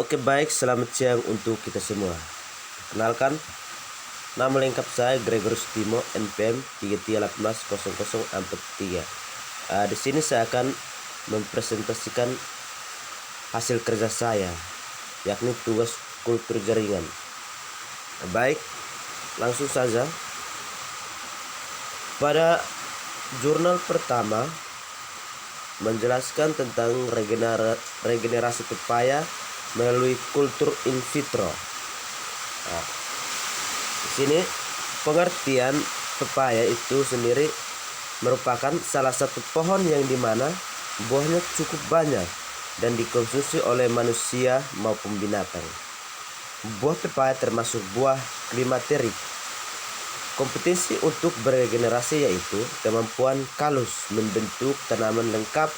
Oke baik, selamat siang untuk kita semua. Kenalkan, nama lengkap saya Gregorius Timo, NPM 33180043. Di sini saya akan mempresentasikan hasil kerja saya, yakni tugas kultur jaringan. Baik, langsung saja. Pada jurnal pertama menjelaskan tentang regenerasi pepaya melalui kultur in vitro. Di sini pengertian pepaya itu sendiri merupakan salah satu pohon yang dimana buahnya cukup banyak dan dikonsumsi oleh manusia maupun binatang. Buah pepaya termasuk buah klimaterik. Kompetensi untuk beregenerasi yaitu kemampuan kalus membentuk tanaman lengkap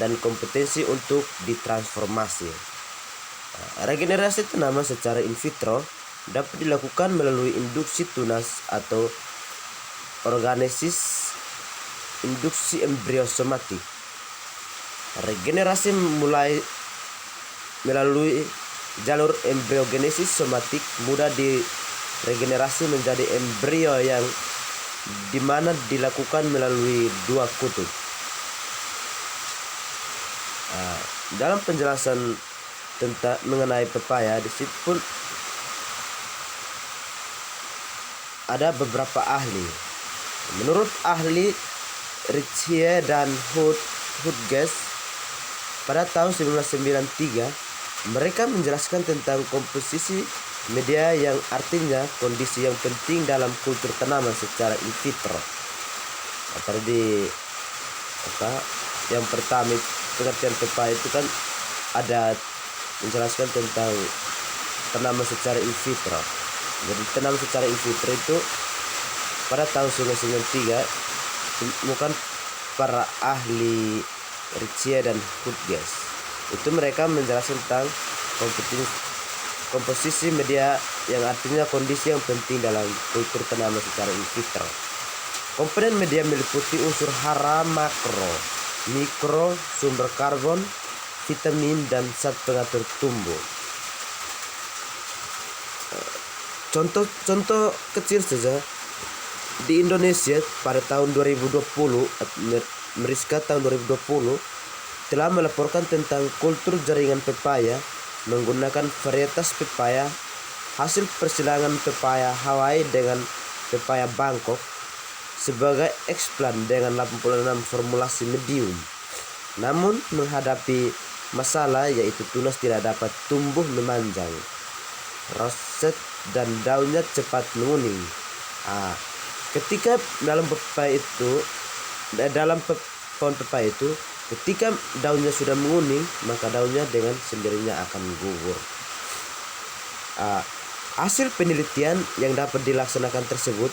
dan kompetensi untuk ditransformasi. Regenerasi tanaman secara in vitro dapat dilakukan melalui induksi tunas atau organesis induksi embriosomatik. Regenerasi mulai melalui jalur embriogenesis somatik mudah diregenerasi menjadi embrio yang dimana dilakukan melalui dua kutub. Dalam penjelasan tentang mengenai pepaya, di situ pun ada beberapa ahli. Menurut ahli Ritchie dan Hudges pada tahun 1993, mereka menjelaskan tentang komposisi media yang artinya kondisi yang penting dalam kultur tanaman secara in vitro. Yang pertama pengertian pepaya itu kan ada menjelaskan tentang tanaman secara in vitro. Jadi tanaman secara in vitro itu pada tahun 1993 bukan para ahli Ritchie dan Hudges. Itu mereka menjelaskan tentang komposisi media yang artinya kondisi yang penting dalam kultur tanaman secara in vitro. Komponen media meliputi unsur hara makro, mikro, sumber karbon, vitamin, dan zat pengatur tumbuh. Contoh kecil saja, di Indonesia pada tahun 2020, Meriska tahun 2020 telah melaporkan tentang kultur jaringan pepaya menggunakan varietas pepaya hasil persilangan pepaya Hawaii dengan pepaya Bangkok sebagai eksplan dengan 86 formulasi medium. Namun menghadapi masalah yaitu tunas tidak dapat tumbuh memanjang, roset dan daunnya cepat menguning. Ketika dalam pohon pepaya itu, ketika daunnya sudah menguning, maka daunnya dengan sendirinya akan gugur. Hasil penelitian yang dapat dilaksanakan tersebut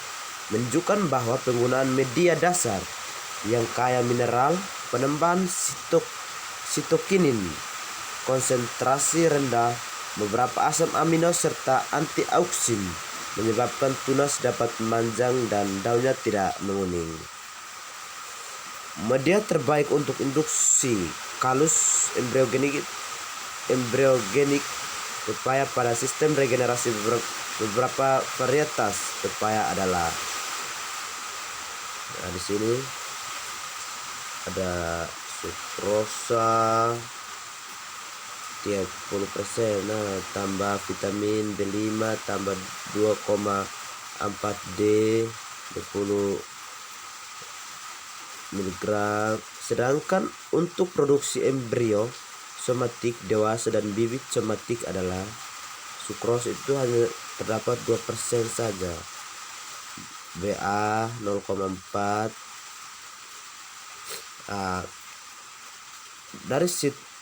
menunjukkan bahwa penggunaan media dasar yang kaya mineral, penambahan sitokinin, konsentrasi rendah, beberapa asam amino serta antioksin menyebabkan tunas dapat memanjang dan daunnya tidak menguning. Media terbaik untuk induksi kalus embriogenik pepaya pada sistem regenerasi beberapa varietas pepaya adalah di sini ada sukrosa 30%, tambah vitamin B5 tambah 2,4D 20 mg. Sedangkan untuk produksi embrio somatik dewasa dan bibit somatik adalah sukros itu hanya terdapat 2% saja, Ba 0,4.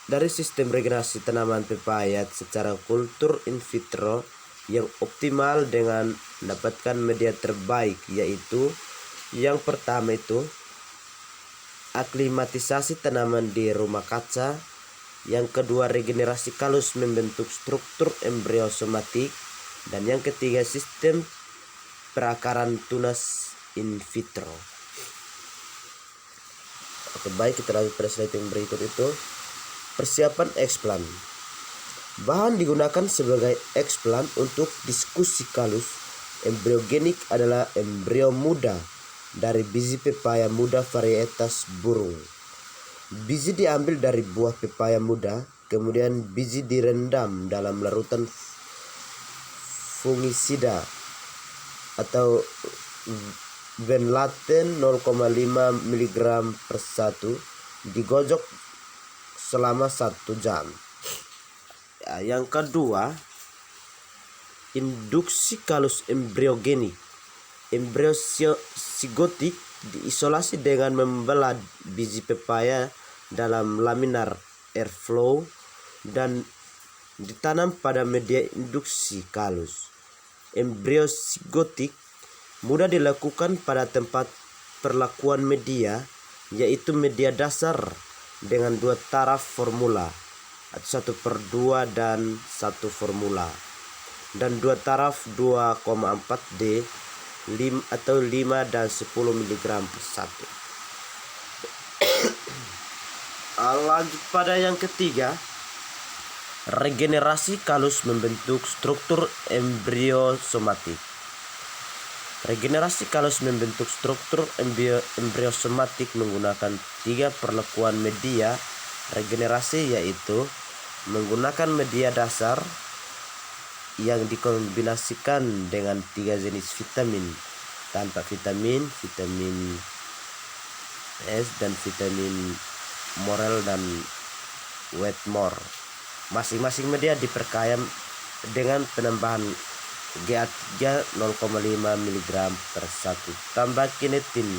Dari sistem regenerasi tanaman pepaya secara kultur in vitro yang optimal dengan mendapatkan media terbaik, yaitu yang pertama itu aklimatisasi tanaman di rumah kaca, yang kedua regenerasi kalus membentuk struktur embrio somatik, dan yang ketiga sistem perakaran tunas in vitro. Oke baik, kita lanjut pada slide yang berikut itu. Persiapan eksplan. Bahan digunakan sebagai eksplan untuk diskusi kalus embriogenik adalah embrio muda dari biji pepaya muda varietas burung. Biji diambil dari buah pepaya muda, kemudian biji direndam dalam larutan fungisida atau benlaten 0,5 mg per 1, digojok selama 1 jam. Yang kedua, induksi kalus embriogenik. Embrio sigotik diisolasi dengan membelah biji pepaya dalam laminar airflow dan ditanam pada media induksi kalus. Embrio sigotik mudah dilakukan pada tempat perlakuan media, yaitu media dasar dengan 2 taraf formula, 1/2 dan 1 formula, dan 2 taraf 2,4D atau 5 dan 10 mg per 1. Lanjut pada yang ketiga, regenerasi kalus membentuk struktur embriosomatik. Regenerasi kalus membentuk struktur embriosomatik menggunakan 3 perlakuan media regenerasi, yaitu menggunakan media dasar yang dikombinasikan dengan 3 jenis vitamin, tanpa vitamin, vitamin S, dan vitamin Morel dan Wetmore. Masing-masing media diperkaya dengan penambahan GA3 0,5 mg per 1 tambah kinetin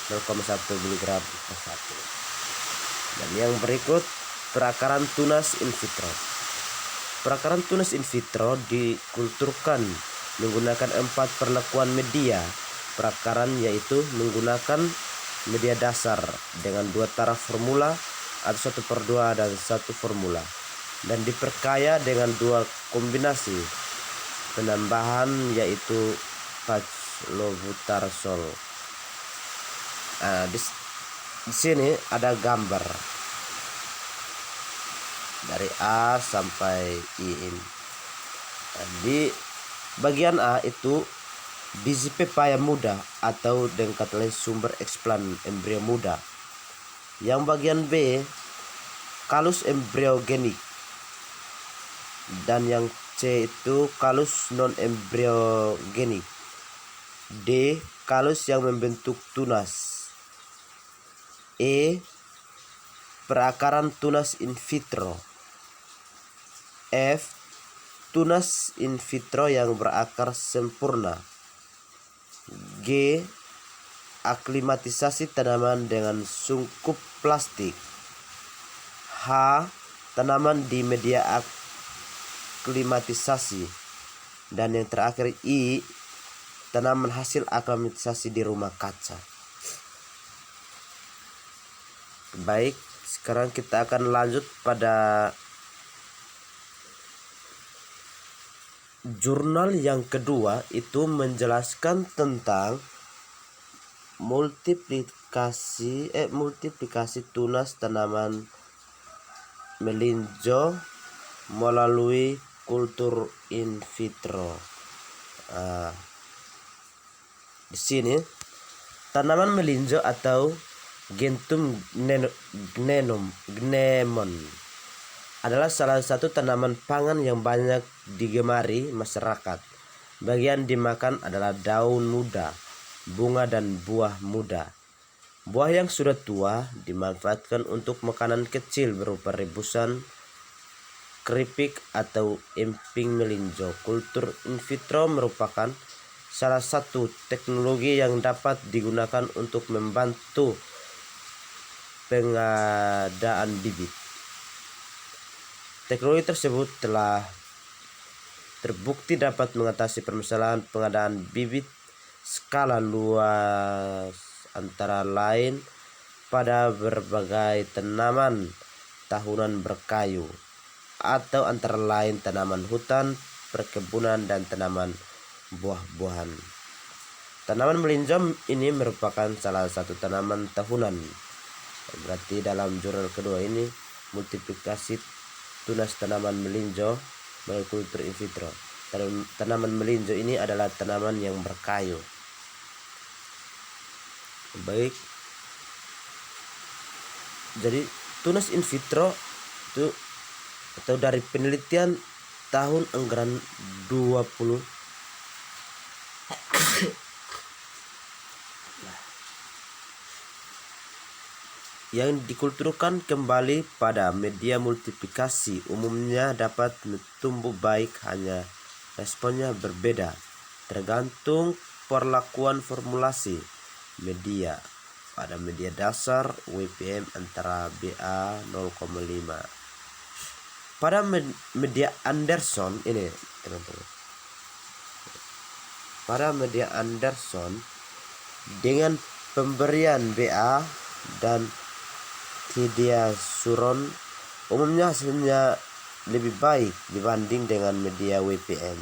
0,1 mg per 1. Dan yang berikut, perakaran tunas in vitro. Perakaran tunas in vitro dikulturkan menggunakan 4 perlakuan media perakaran, yaitu menggunakan media dasar dengan 2 taraf formula atau 1/2 dan 1 formula, dan diperkaya dengan 2 kombinasi penambahan, yaitu paclobutarsol. Di sini ada gambar dari A sampai I ini. Di bagian A itu biji pepaya muda atau dengan kata lain sumber eksplan embrio muda. Yang bagian B kalus embriogenik, dan yang C itu kalus non embriogenik. D kalus yang membentuk tunas. E perakaran tunas in vitro. F tunas in vitro yang berakar sempurna. G aklimatisasi tanaman dengan sungkup plastik. H tanaman di media aklimatisasi. Dan yang terakhir I tanaman hasil aklimatisasi di rumah kaca. Baik, sekarang kita akan lanjut pada jurnal yang kedua, itu menjelaskan tentang multiplikasi tunas tanaman melinjo melalui kultur in vitro. Di sini tanaman melinjo atau Gentum gnemon adalah salah satu tanaman pangan yang banyak digemari masyarakat. Bagian dimakan adalah daun muda, bunga, dan buah muda. Buah yang sudah tua dimanfaatkan untuk makanan kecil berupa rebusan, keripik, atau emping melinjo. Kultur in vitro merupakan salah satu teknologi yang dapat digunakan untuk membantu pengadaan bibit. Teknologi tersebut telah terbukti dapat mengatasi permasalahan pengadaan bibit skala luas, antara lain pada berbagai tanaman tahunan berkayu, atau antara lain tanaman hutan, perkebunan, dan tanaman buah-buahan. Tanaman melinjo ini merupakan salah satu tanaman tahunan. Berarti dalam jurnal kedua ini multiplikasi tunas tanaman melinjo melalui kultur in vitro. Tanaman melinjo ini adalah tanaman yang berkayu. Baik. Jadi tunas in vitro itu atau dari penelitian tahun anggaran 20 yang dikulturkan kembali pada media multiplikasi umumnya dapat tumbuh baik, hanya responnya berbeda tergantung perlakuan formulasi media. Pada media dasar WPM antara BA 0,5. Pada media Anderson ini teman-teman. Pada media Anderson dengan pemberian BA dan Thidiasuron umumnya hasilnya lebih baik dibanding dengan media WPM.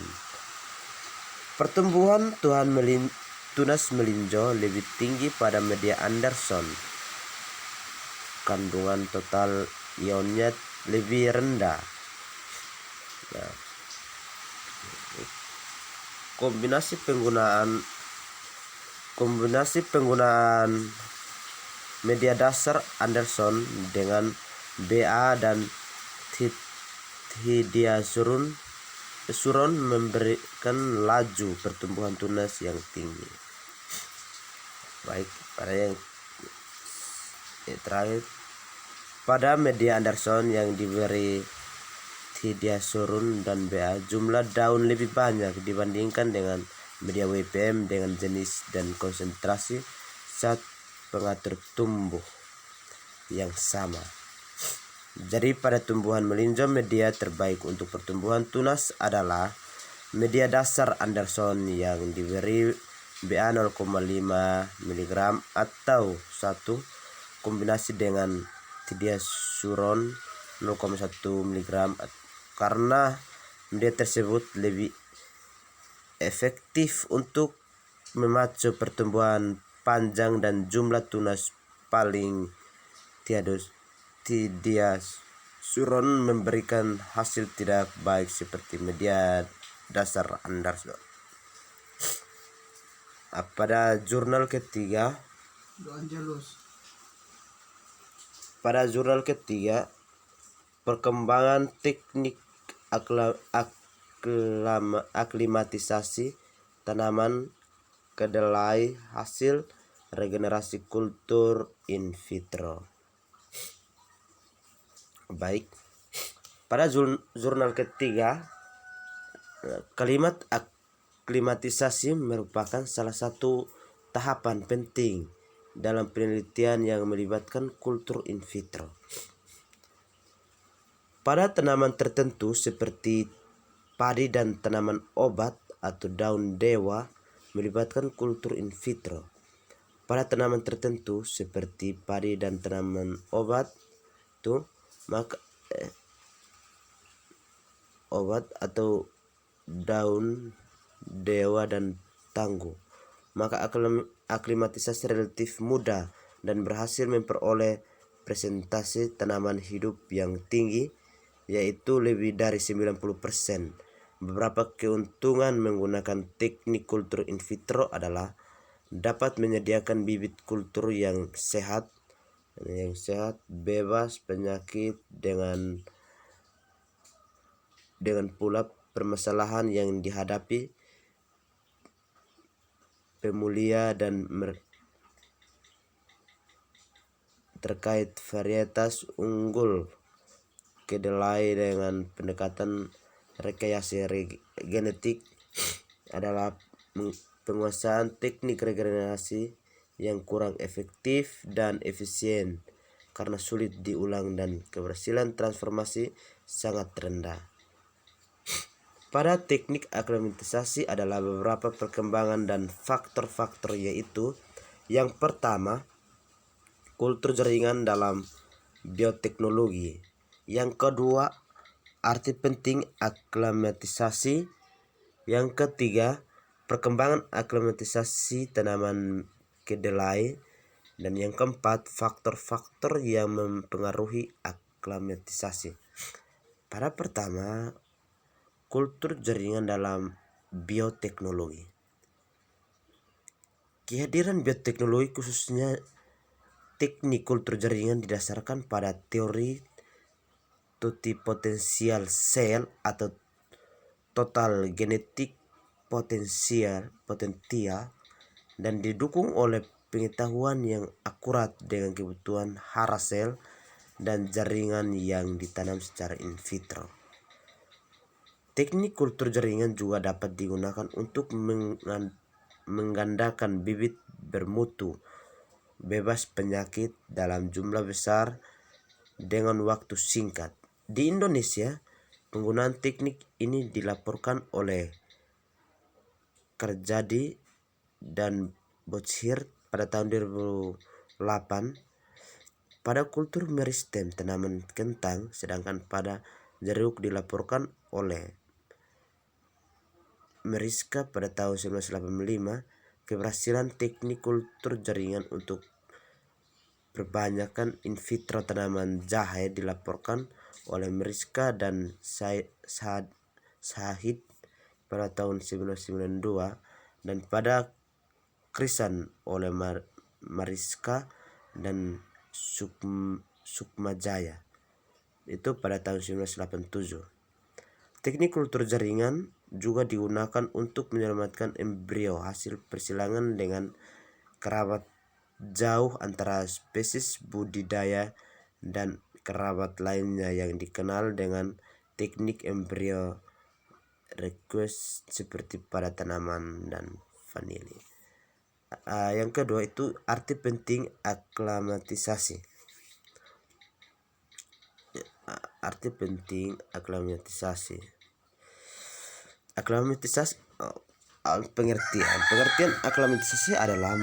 Pertumbuhan tunas melinjo lebih tinggi pada media Anderson. Kandungan total ionnya lebih rendah. Nah, kombinasi penggunaan media dasar Anderson dengan BA dan Thidiasuron memberikan laju pertumbuhan tunas yang tinggi. Baik, pada yang terakhir, pada media Anderson yang diberi Thidiasuron dan BA, jumlah daun lebih banyak dibandingkan dengan media WPM dengan jenis dan konsentrasi zat pengatur tumbuh yang sama. Jadi pada tumbuhan melinjo, media terbaik untuk pertumbuhan tunas adalah media dasar Anderson yang diberi BA 0,5 mg atau 1 kombinasi dengan Thidiasuron 0,1 mg, karena media tersebut lebih efektif untuk memacu pertumbuhan panjang dan jumlah tunas paling. Thidiasuron memberikan hasil tidak baik seperti media dasar Anderson. Pada jurnal ketiga, perkembangan teknik aklimatisasi tanaman kedelai hasil regenerasi kultur in vitro. Baik, pada jurnal ketiga, kalimat aklimatisasi merupakan salah satu tahapan penting dalam penelitian yang melibatkan kultur in vitro. Pada tanaman tertentu seperti padi dan tanaman obat atau daun dewa melibatkan kultur in vitro. Pada tanaman tertentu seperti padi dan tanaman obat atau daun dewa dan tangguh, maka aklimatisasi relatif mudah dan berhasil memperoleh presentasi tanaman hidup yang tinggi, yaitu lebih dari 90%. Beberapa keuntungan menggunakan teknik kultur in vitro adalah dapat menyediakan bibit kultur yang sehat, bebas penyakit, dengan pula permasalahan yang dihadapi pemulia dan terkait varietas unggul kedelai dengan pendekatan rekayasa genetik adalah penguasaan teknik regenerasi yang kurang efektif dan efisien karena sulit diulang dan keberhasilan transformasi sangat rendah. Pada teknik aklimatisasi adalah beberapa perkembangan dan faktor-faktor, yaitu yang pertama, kultur jaringan dalam bioteknologi. Yang kedua, arti penting aklimatisasi. Yang ketiga, perkembangan aklimatisasi tanaman kedelai. Dan yang keempat, faktor-faktor yang mempengaruhi aklimatisasi. Pada pertama, Kultur jaringan dalam bioteknologi. Kehadiran bioteknologi khususnya teknik kultur jaringan didasarkan pada teori totipotensial sel atau total genetik potensial dan didukung oleh pengetahuan yang akurat dengan kebutuhan hara sel dan jaringan yang ditanam secara in vitro. Teknik kultur jaringan juga dapat digunakan untuk menggandakan bibit bermutu bebas penyakit dalam jumlah besar dengan waktu singkat. Di Indonesia, penggunaan teknik ini dilaporkan oleh Karjadi dan Bochir pada tahun 2008 pada kultur meristem tanaman kentang, sedangkan pada jeruk dilaporkan oleh Meriska pada tahun 1985. Keberhasilan teknik kultur jaringan untuk perbanyakan in vitro tanaman jahe dilaporkan oleh Meriska dan Shahid pada tahun 1992 dan pada Krisan oleh Mariska dan Sukmajaya itu pada tahun 1987. Teknik kultur jaringan juga digunakan untuk menyelamatkan embrio hasil persilangan dengan kerabat jauh antara spesies budidaya dan kerabat lainnya yang dikenal dengan teknik embrio request seperti pada tanaman dan vanili. Yang kedua itu arti penting aklimatisasi. Arti penting aklimatisasi. Pengertian aklimatisasi adalah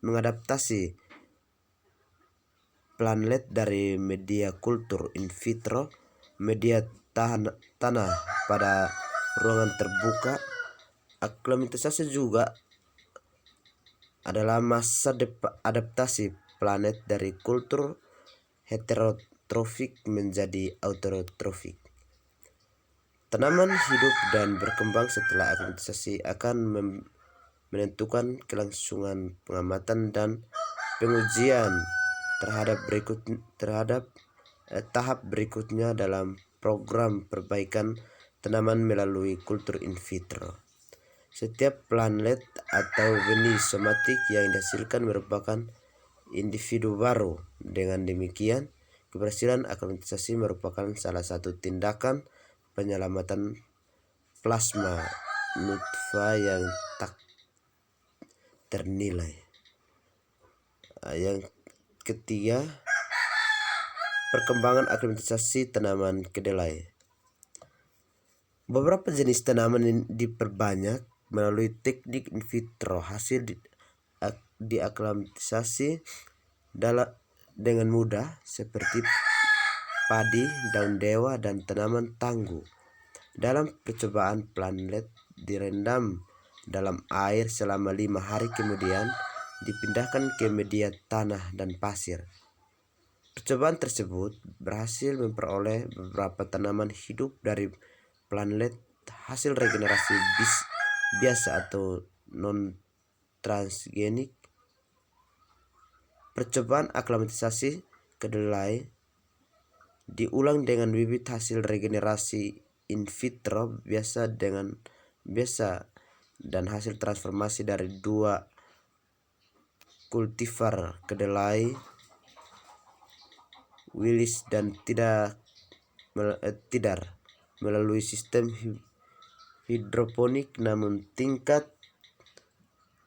mengadaptasi planlet dari media kultur in vitro, media tanah pada ruangan terbuka. Aklimatisasi juga adalah masa adaptasi planet dari kultur heterotrofik menjadi autotrofik. Tanaman hidup dan berkembang setelah aklimatisasi akan menentukan kelangsungan pengamatan dan pengujian terhadap tahap berikutnya dalam program perbaikan tanaman melalui kultur in vitro. Setiap planlet atau benih somatik yang dihasilkan merupakan individu baru. Dengan demikian, keberhasilan aklimatisasi merupakan salah satu tindakan penyelamatan plasma nutfah yang tak ternilai. Yang ketiga, perkembangan aklimatisasi tanaman kedelai. Beberapa jenis tanaman diperbanyak melalui teknik in vitro. Hasil diaklimatisasi dengan mudah seperti padi, daun dewa, dan tanaman tangguh. Dalam percobaan, planlet direndam dalam air selama 5 hari, kemudian dipindahkan ke media tanah dan pasir. Percobaan tersebut berhasil memperoleh beberapa tanaman hidup dari planlet hasil regenerasi biasa atau non-transgenik. Percobaan aklimatisasi kedelai diulang dengan bibit hasil regenerasi in vitro biasa dan hasil transformasi dari 2 kultivar kedelai Willis dan tidar melalui sistem hidroponik. Namun tingkat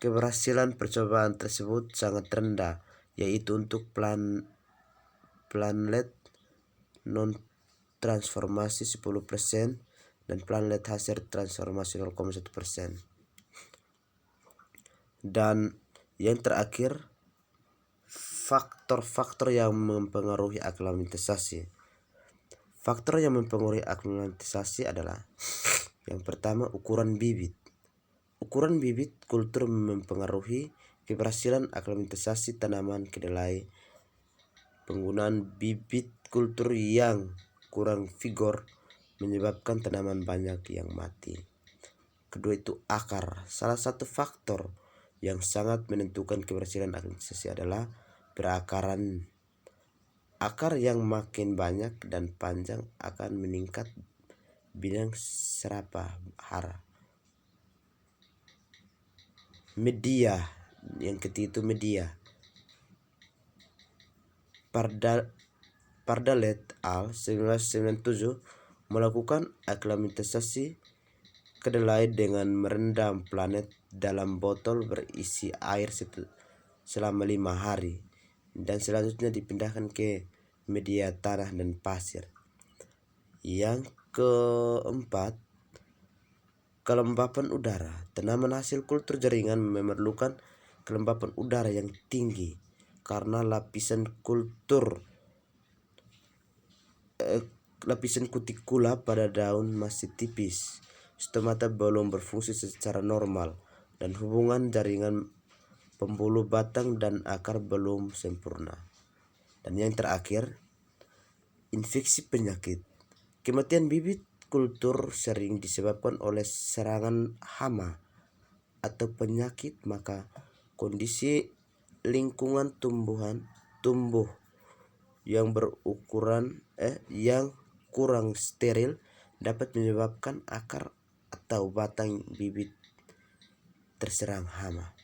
keberhasilan percobaan tersebut sangat rendah, yaitu untuk planlet non transformasi 10% dan planlet hasil transformasi 0,1%. Dan yang terakhir, faktor-faktor yang mempengaruhi aklimatisasi. Faktor yang mempengaruhi aklimatisasi adalah yang pertama, ukuran bibit. Ukuran bibit kultur mempengaruhi keberhasilan aklimatisasi tanaman kedelai. Penggunaan bibit kultur yang kurang vigor menyebabkan tanaman banyak yang mati. Kedua itu akar. Salah satu faktor yang sangat menentukan keberhasilan aklimatisasi adalah perakaran. Akar yang makin banyak dan panjang akan meningkat bidang serapah hara. Media. Yang ketiga itu media. Pardalet al 1997 melakukan aklimatisasi kedelai dengan merendam planet dalam botol berisi air selama 5 hari dan selanjutnya dipindahkan ke media tanah dan pasir. Yang keempat, kelembapan udara. Tanaman hasil kultur jaringan memerlukan kelembapan udara yang tinggi karena lapisan kutikula pada daun masih tipis. Stomata belum berfungsi secara normal dan hubungan jaringan pembuluh batang dan akar belum sempurna. Dan yang terakhir, infeksi penyakit. Kematian bibit kultur sering disebabkan oleh serangan hama atau penyakit, maka kondisi lingkungan tumbuh yang kurang steril dapat menyebabkan akar atau batang bibit terserang hama.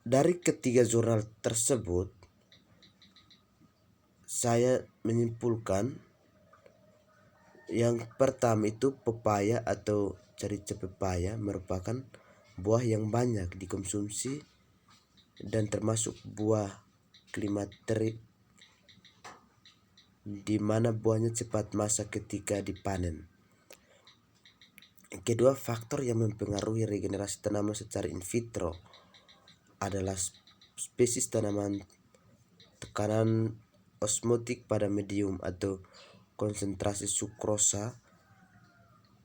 Dari ketiga jurnal tersebut, saya menyimpulkan yang pertama itu pepaya atau cerica pepaya merupakan buah yang banyak dikonsumsi dan termasuk buah klimaterik di mana buahnya cepat masak ketika dipanen. Kedua, faktor yang mempengaruhi regenerasi tanaman secara in vitro adalah spesies tanaman, tekanan osmotik pada medium atau konsentrasi sukrosa,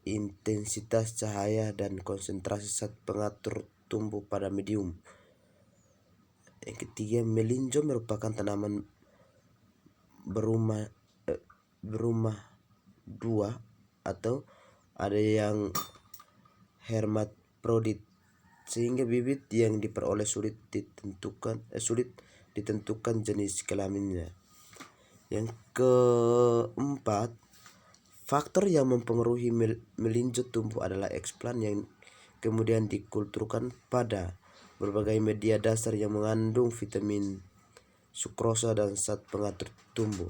intensitas cahaya, dan konsentrasi zat pengatur tumbuh pada medium. Yang ketiga, melinjo merupakan tanaman berumah dua atau ada yang hermaprodit sehingga bibit yang diperoleh sulit ditentukan jenis kelaminnya. Yang keempat, faktor yang mempengaruhi melinjo tumbuh adalah eksplan yang kemudian dikulturkan pada berbagai media dasar yang mengandung vitamin, sukrosa, dan zat pengatur tumbuh.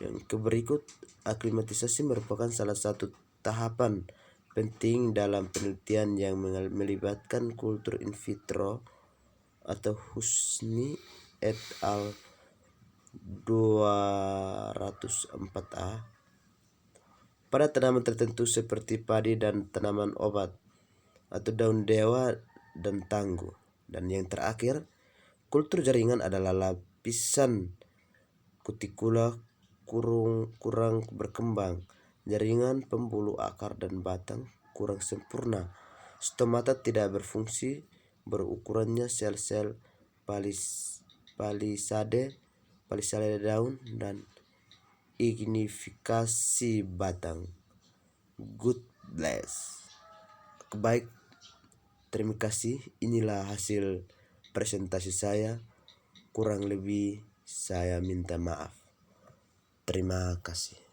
Yang berikut, aklimatisasi merupakan salah satu tahapan penting dalam penelitian yang melibatkan kultur in vitro atau Husni et al. 204a pada tanaman tertentu seperti padi dan tanaman obat atau daun dewa dan tangguh. Dan yang terakhir, kultur jaringan adalah lapisan kutikula kurang berkembang, jaringan pembuluh akar dan batang kurang sempurna, stomata tidak berfungsi, berukurannya sel-sel palisade daun, dan ignifikasi batang. God bless. Baik, terima kasih. Inilah hasil presentasi saya. Kurang lebih saya minta maaf. Terima kasih.